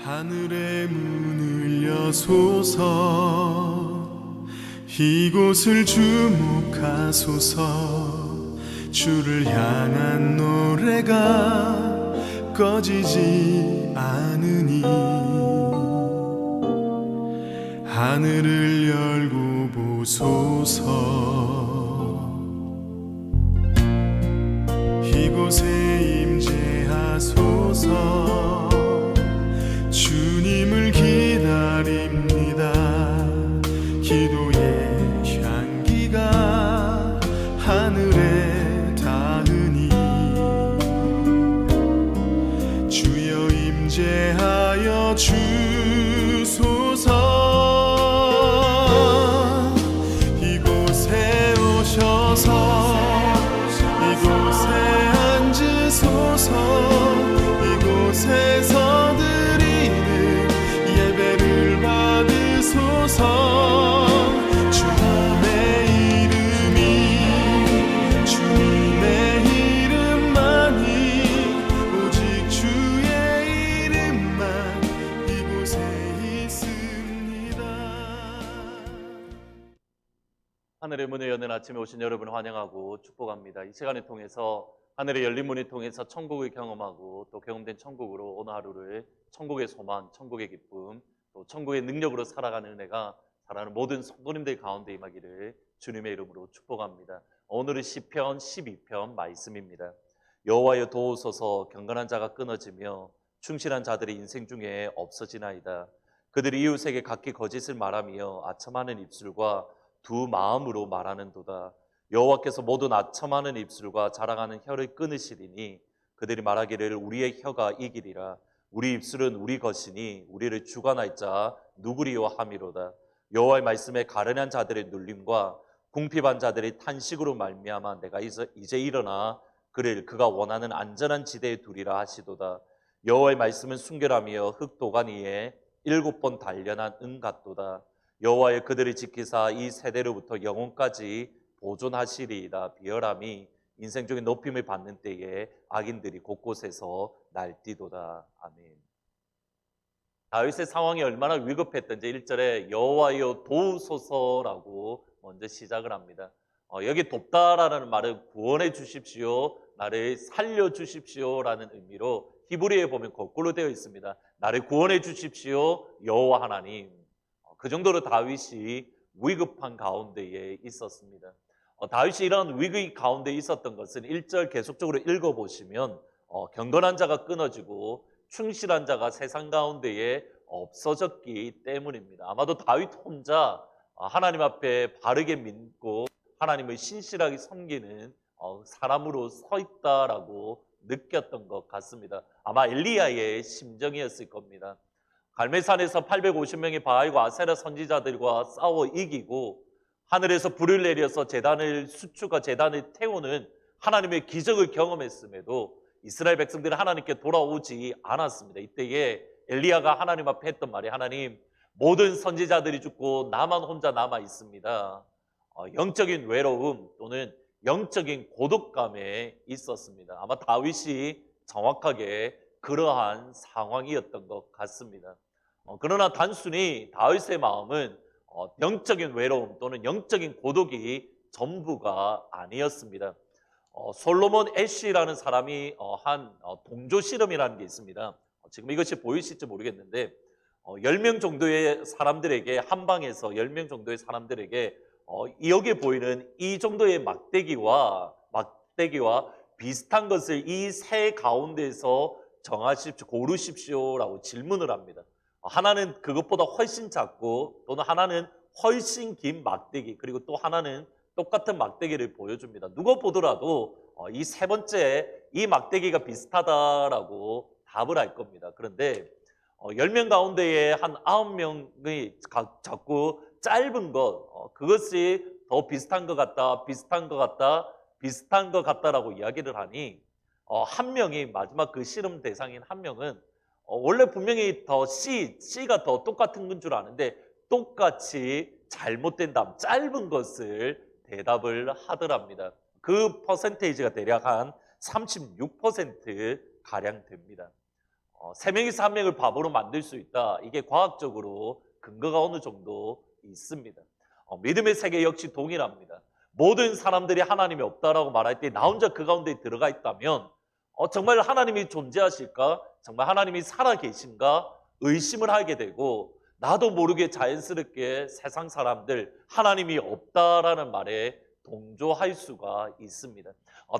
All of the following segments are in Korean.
하늘의 문을 여소서, 이곳을 주목하소서. 주를 향한 노래가 꺼지지 않으니 하늘을 열고 보소서. 이곳에 임재하소서. 주님을 기다립니다. 기도의 향기가 하늘에 닿으니 주여 임재하여 주소서. 이곳에 오셔서 이곳에 앉으소서. 이곳에서 드리는 예배를 받으소서. 주님의 이름이 주님의 이름만이 오직 주의 이름만 이곳에 있습니다. 하늘의 문을 여는 아침에 오신 여러분을 환영하고 축복합니다. 이 시간을 통해서 하늘의 열린 문을 통해서 천국을 경험하고 또 경험된 천국으로 오늘 하루를 천국의 소망, 천국의 기쁨, 또 천국의 능력으로 살아가는 은혜가 살아가는 모든 성도님들 가운데 임하기를 주님의 이름으로 축복합니다. 오늘은 시편 12편 말씀입니다. 여호와여 도우소서. 경건한 자가 끊어지며 충실한 자들의 인생 중에 없어지나이다. 그들이 이웃에게 각기 거짓을 말하며 아첨하는 입술과 두 마음으로 말하는도다. 여호와께서 모든 아첨하는 입술과 자랑하는 혀를 끊으시리니 그들이 말하기를 우리의 혀가 이기리라. 우리 입술은 우리 것이니 우리를 주관할 자 누구리요 함이로다. 여호와의 말씀에 가련한 자들의 눌림과 궁핍한 자들의 탄식으로 말미암아 내가 이제 일어나 그를 그가 원하는 안전한 지대에 두리라 하시도다. 여호와의 말씀은 순결하며 흙 도가니에 7번 단련한 은 같도다. 여호와의 그들을 지키사 이 세대로부터 영원까지 보존하시리이다. 비열함이 인생 중에 높임을 받는 때에 악인들이 곳곳에서 날뛰도다. 아멘. 다윗의 상황이 얼마나 위급했던지 1절에 여호와여 도우소서라고 먼저 시작을 합니다. 여기 돕다라는 말은 구원해 주십시오, 나를 살려 주십시오라는 의미로 히브리어에 보면 거꾸로 되어 있습니다. 나를 구원해 주십시오 여호와 하나님. 그 정도로 다윗이 위급한 가운데에 있었습니다. 다윗이 이런 위기 가운데 있었던 것은 1절 계속적으로 읽어보시면 경건한 자가 끊어지고 충실한 자가 세상 가운데에 없어졌기 때문입니다. 아마도 다윗 혼자 하나님 앞에 바르게 믿고 하나님을 신실하게 섬기는 사람으로 서 있다라고 느꼈던 것 같습니다. 아마 엘리야의 심정이었을 겁니다. 갈멜산에서 850명의 바알과 아세라 선지자들과 싸워 이기고 하늘에서 불을 내려서 수추가 제단을 태우는 하나님의 기적을 경험했음에도 이스라엘 백성들은 하나님께 돌아오지 않았습니다. 이때에 엘리야가 하나님 앞에 했던 말이 하나님, 모든 선지자들이 죽고 나만 혼자 남아 있습니다. 영적인 외로움 또는 영적인 고독감에 있었습니다. 아마 다윗이 정확하게 그러한 상황이었던 것 같습니다. 그러나 단순히 다윗의 마음은 영적인 외로움 또는 영적인 고독이 전부가 아니었습니다. 솔로몬 애쉬라는 사람이 한 동조 실험이라는 게 있습니다. 지금 이것이 보이실지 모르겠는데 10명 정도의 사람들에게 한 방에서 10명 정도의 사람들에게 여기에 보이는 이 정도의 막대기와 비슷한 것을 이 세 가운데에서 정하십시오, 고르십시오라고 질문을 합니다. 하나는 그것보다 훨씬 작고 또는 하나는 훨씬 긴 막대기, 그리고 또 하나는 똑같은 막대기를 보여줍니다. 누가 보더라도 이 세 번째 이 막대기가 비슷하다라고 답을 할 겁니다. 그런데 10명 가운데에 한 9명이 자꾸 짧은 것, 그것이 더 비슷한 것 같다, 비슷한 것 같다, 비슷한 것 같다라고 이야기를 하니 한 명이, 마지막 그 실험 대상인 한 명은 원래 분명히 C가 더 똑같은 건 줄 아는데 똑같이 잘못된 답, 짧은 것을 대답을 하더랍니다. 그 퍼센테이지가 대략 한 36%가량 됩니다. 세 명이서 한 명을 바보로 만들 수 있다. 이게 과학적으로 근거가 어느 정도 있습니다. 믿음의 세계 역시 동일합니다. 모든 사람들이 하나님이 없다라고 말할 때 나 혼자 그 가운데 들어가 있다면 정말 하나님이 존재하실까? 정말 하나님이 살아계신가? 의심을 하게 되고 나도 모르게 자연스럽게 세상 사람들 하나님이 없다라는 말에 동조할 수가 있습니다.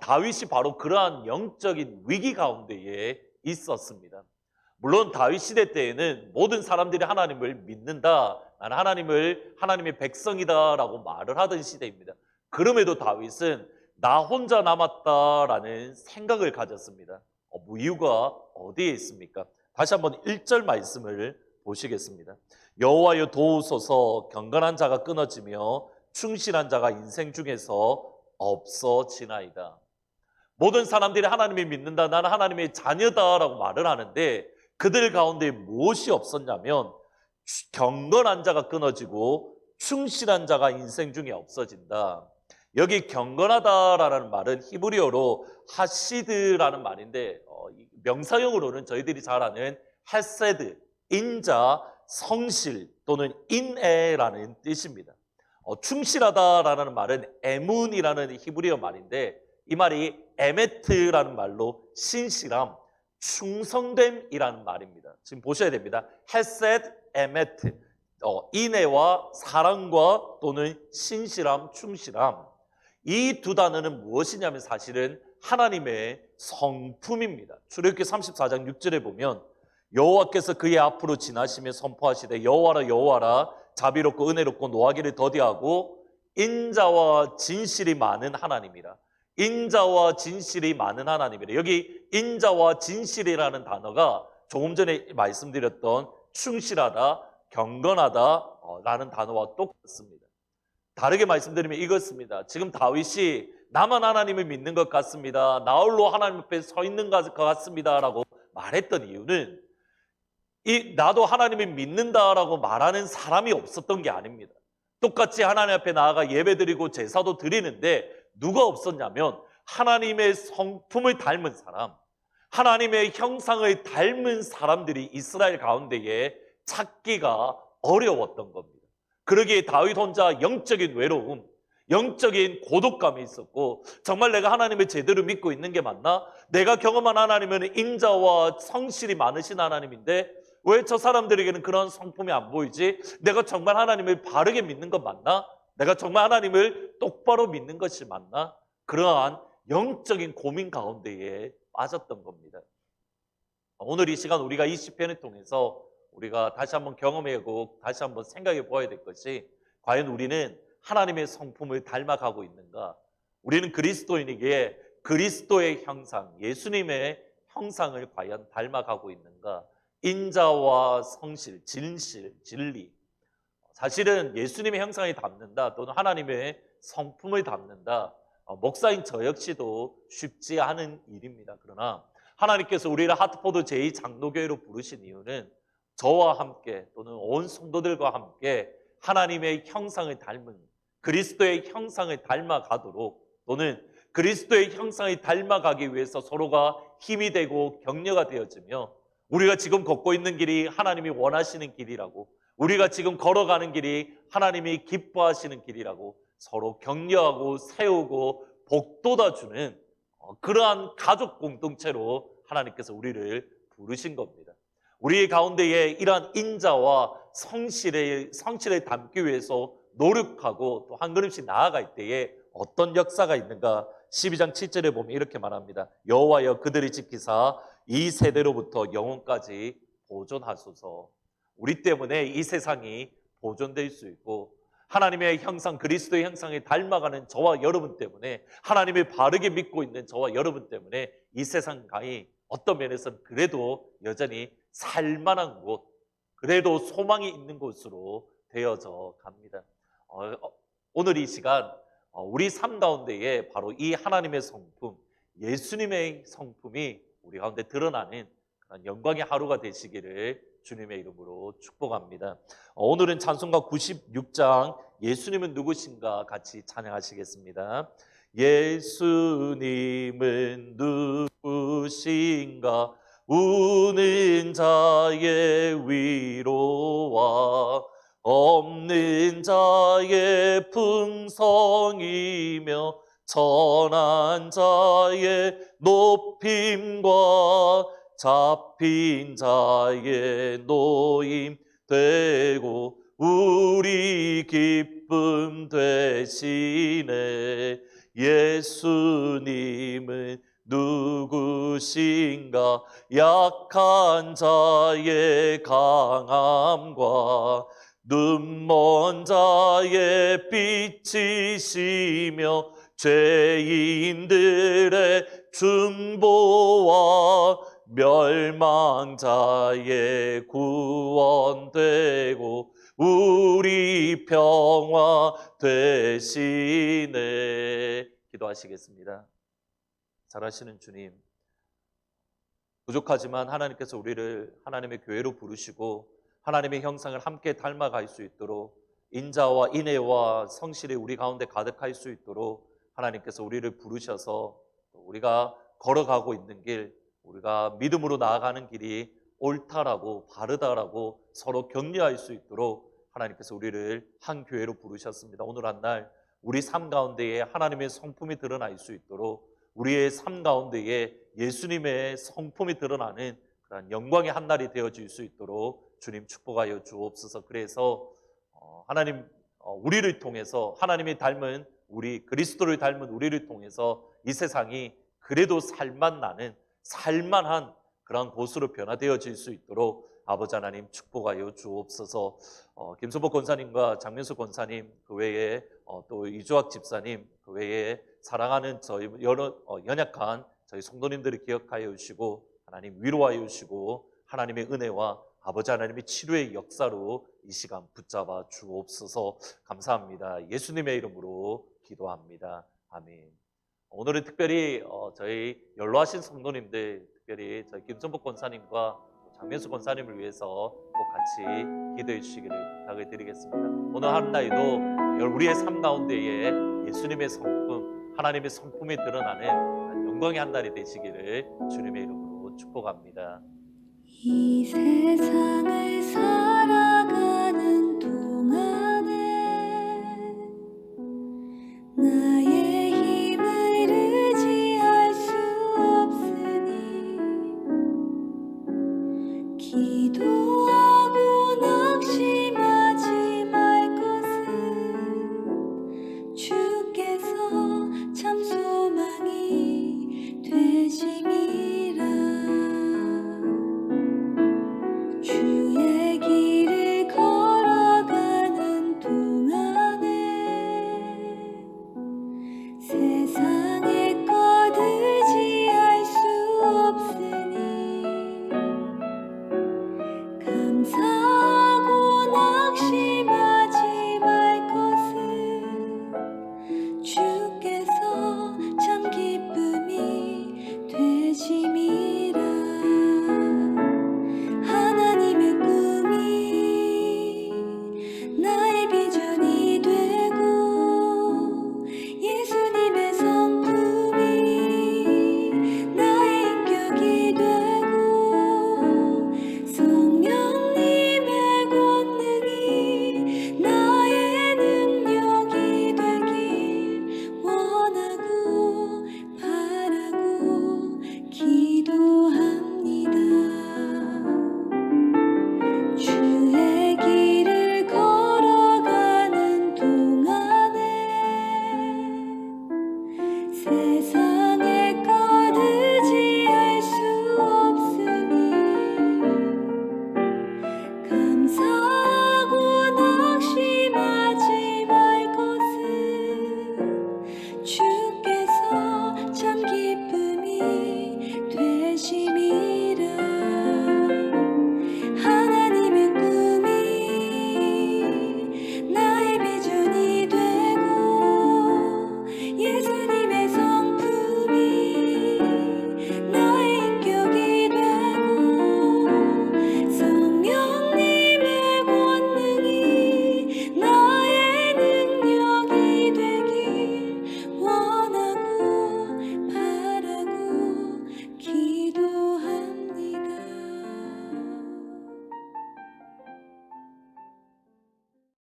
다윗이 바로 그러한 영적인 위기 가운데에 있었습니다. 물론 다윗 시대 때에는 모든 사람들이 하나님을 믿는다, 나는 하나님의 백성이다라고 말을 하던 시대입니다. 그럼에도 다윗은 나 혼자 남았다라는 생각을 가졌습니다. 이유가 어디에 있습니까? 다시 한번 1절 말씀을 보시겠습니다. 여호와여 도우소서, 경건한 자가 끊어지며 충실한 자가 인생 중에서 없어지나이다. 모든 사람들이 하나님을 믿는다, 나는 하나님의 자녀다라고 말을 하는데 그들 가운데 무엇이 없었냐면 경건한 자가 끊어지고 충실한 자가 인생 중에 없어진다. 여기 경건하다라는 말은 히브리어로 하시드라는 말인데 명사형으로는 저희들이 잘 아는 헤세드, 인자, 성실 또는 인애라는 뜻입니다. 충실하다라는 말은 에문이라는 히브리어 말인데 이 말이 에메트라는 말로 신실함, 충성됨이라는 말입니다. 지금 보셔야 됩니다. 헤세드, 에메트, 인애와 사랑과 또는 신실함, 충실함. 이 두 단어는 무엇이냐면 사실은 하나님의 성품입니다. 출애굽기 34장 6절에 보면 여호와께서 그의 앞으로 지나시며 선포하시되 여호와라 여호와라 자비롭고 은혜롭고 노하기를 더디하고 인자와 진실이 많은 하나님이라. 인자와 진실이 많은 하나님이라. 여기 인자와 진실이라는 단어가 조금 전에 말씀드렸던 충실하다, 경건하다 라는 단어와 똑같습니다. 다르게 말씀드리면 이것입니다. 지금 다윗이 나만 하나님을 믿는 것 같습니다, 나 홀로 하나님 앞에 서 있는 것 같습니다 라고 말했던 이유는 나도 하나님을 믿는다라고 말하는 사람이 없었던 게 아닙니다. 똑같이 하나님 앞에 나아가 예배드리고 제사도 드리는데 누가 없었냐면 하나님의 성품을 닮은 사람, 하나님의 형상을 닮은 사람들이 이스라엘 가운데에 찾기가 어려웠던 겁니다. 그러기에 다윗 혼자 영적인 외로움, 영적인 고독감이 있었고 정말 내가 하나님을 제대로 믿고 있는 게 맞나? 내가 경험한 하나님은 인자와 성실이 많으신 하나님인데 왜 저 사람들에게는 그런 성품이 안 보이지? 내가 정말 하나님을 바르게 믿는 것 맞나? 내가 정말 하나님을 똑바로 믿는 것이 맞나? 그러한 영적인 고민 가운데에 빠졌던 겁니다. 오늘 이 시간 우리가 이 시편을 통해서 우리가 다시 한번 경험하고 다시 한번 생각해 보아야 될 것이 과연 우리는 하나님의 성품을 닮아가고 있는가? 우리는 그리스도인에게 그리스도의 형상, 예수님의 형상을 과연 닮아가고 있는가? 인자와 성실, 진실, 진리. 사실은 예수님의 형상을 담는다 또는 하나님의 성품을 담는다, 목사인 저 역시도 쉽지 않은 일입니다. 그러나 하나님께서 우리를 하트포드 제2장로교회로 부르신 이유는 저와 함께 또는 온 성도들과 함께 하나님의 형상을 닮은 그리스도의 형상을 닮아가도록 또는 그리스도의 형상을 닮아가기 위해서 서로가 힘이 되고 격려가 되어지며 우리가 지금 걷고 있는 길이 하나님이 원하시는 길이라고, 우리가 지금 걸어가는 길이 하나님이 기뻐하시는 길이라고 서로 격려하고 세우고 복돋아주는 그러한 가족 공동체로 하나님께서 우리를 부르신 겁니다. 우리 가운데에 이러한 인자와 성실을 담기 위해서 노력하고 또 한 걸음씩 나아갈 때에 어떤 역사가 있는가? 12장 7절에 보면 이렇게 말합니다. 여호와여 그들을 지키사 이 세대로부터 영원까지 보존하소서. 우리 때문에 이 세상이 보존될 수 있고 하나님의 형상, 그리스도의 형상을 닮아가는 저와 여러분 때문에, 하나님을 바르게 믿고 있는 저와 여러분 때문에 이 세상이 어떤 면에서는 그래도 여전히 살만한 곳, 그래도 소망이 있는 곳으로 되어져 갑니다. 오늘 이 시간 우리 삶 가운데에 바로 이 하나님의 성품, 예수님의 성품이 우리 가운데 드러나는 그런 영광의 하루가 되시기를 주님의 이름으로 축복합니다. 오늘은 찬송가 96장 예수님은 누구신가 같이 찬양하시겠습니다. 예수님은 누구신가 우는 자의 위로와 없는 자의 풍성이며 천한 자의 높임과 잡힌 자의 노임 되고 우리 기쁨 되시네. 예수님은 누구신가? 약한 자의 강함과 눈먼 자의 빛이시며 죄인들의 중보와 멸망자의 구원되고 우리 평화 되시네. 기도하시겠습니다. 잘하시는 주님, 부족하지만 하나님께서 우리를 하나님의 교회로 부르시고 하나님의 형상을 함께 닮아갈 수 있도록 인자와 인애와 성실이 우리 가운데 가득할 수 있도록 하나님께서 우리를 부르셔서 우리가 걸어가고 있는 길, 우리가 믿음으로 나아가는 길이 옳다라고 바르다라고 서로 격려할 수 있도록 하나님께서 우리를 한 교회로 부르셨습니다. 오늘 한 날 우리 삶 가운데에 하나님의 성품이 드러날 수 있도록 우리의 삶 가운데에 예수님의 성품이 드러나는 그런 영광의 한 날이 되어질 수 있도록 주님 축복하여 주옵소서. 그래서 하나님 우리를 통해서 하나님이 닮은 우리 그리스도를 닮은 우리를 통해서 이 세상이 그래도 살만나는 살만한 그런 곳으로 변화되어질 수 있도록 아버지 하나님 축복하여 주옵소서. 김수복 권사님과 장면수 권사님 그 외에 또 이주학 집사님 그 외에 사랑하는 저희 여러 연약한 저희 성도님들을 기억하여 주시고 하나님 위로하여 주시고 하나님의 은혜와 아버지 하나님의 치료의 역사로 이 시간 붙잡아 주옵소서. 감사합니다. 예수님의 이름으로 기도합니다. 아멘. 오늘은 특별히 저희 연로하신 성도님들, 특별히 저희 김선복 권사님과 장면수 권사님을 위해서 꼭 같이 기도해 주시기를 부탁을 드리겠습니다. 오늘 한 날도 우리의 삶 가운데에 예수님의 성품, 하나님의 성품이 드러나는 영광의 한 날이 되시기를 주님의 이름으로 축복합니다. 이 세상